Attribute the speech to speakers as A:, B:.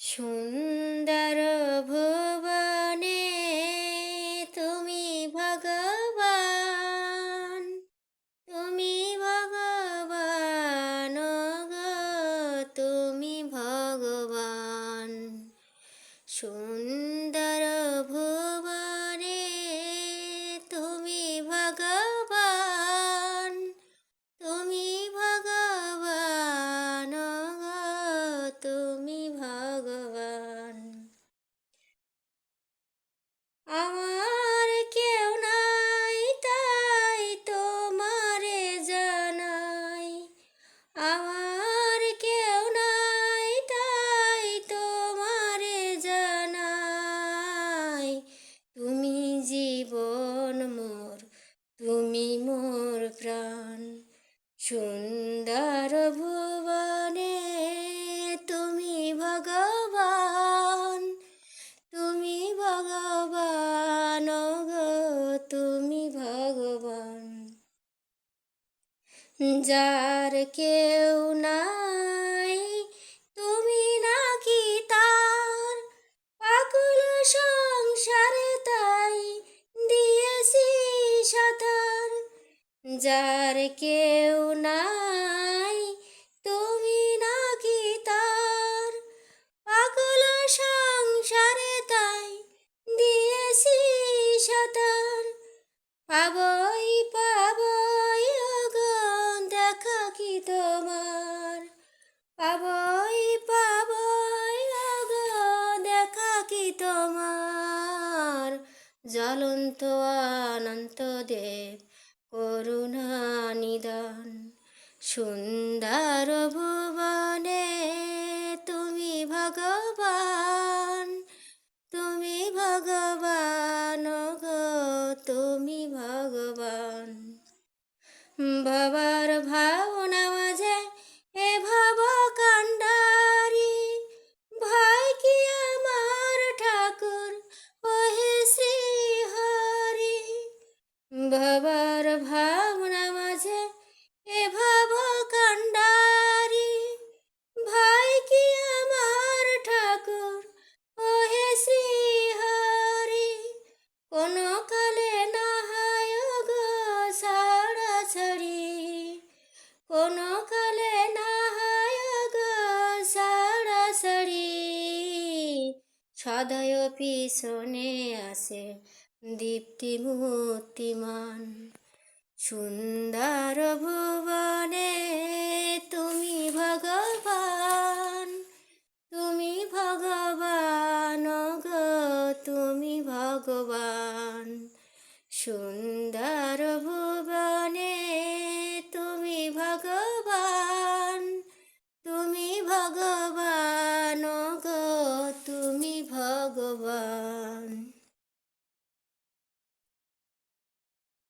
A: সুন্দর ভুবনে তুমি ভগবান, তুমি ভগবান গো, তুমি ভগবান। সুন্দর ভুবনে তুমি ভগবান, তুমি ভগবান গো, তুমি ভগবান। আমার কেউ নাই তাই তোমারে জানাই, আমার কেউ নাই তাই তোমারে জানাই। তুমি জীবন মোর, তুমি মোর প্রাণ। সুন্দর ভুবনে তুমি ভগবান, তুমি ভগবান গো, তুমি ভগবান। যার কেউ নাই তুমি নাকি তার, পাগল সংসারে তাই দিয়েছি সাঁতার। যার কেউ নাই তুমি নাকি তার, পাগল সংসারে তাই দিয়েছি সাঁতার। পাবই পাবই ওগো দেখা কি তোমার, পাবই পাবই ওগো দেখা কি তোমার। জ্বলন্ত অনন্ত দেব করুণা নিদান। সুন্দর ভুবনে তুমি ভগবান, তুমি ভগবান গো, তুমি ভগবান। বাবার ভাবনা মাঝে এ ভাব কান্ডারি, ভাই কি আমার ঠাকুর ওহে শ্রী হরি। বাবার ভাবনা মাঝে এ ভাব কান্ডারি, ভাই কি আমার ঠাকুর ওহে শ্রী হরি। কোনো কালে না হয় গো ছাড়া ছাড়ি, কোনো কালে না হয় গো ছাড়া ছাড়ি। সদয় পিছনে আসে দীপ্তি মূর্তিমান। সুন্দর ভুবনে তুমি ভগবান, তুমি ভগবান গো, তুমি ভগবান। সুন্দর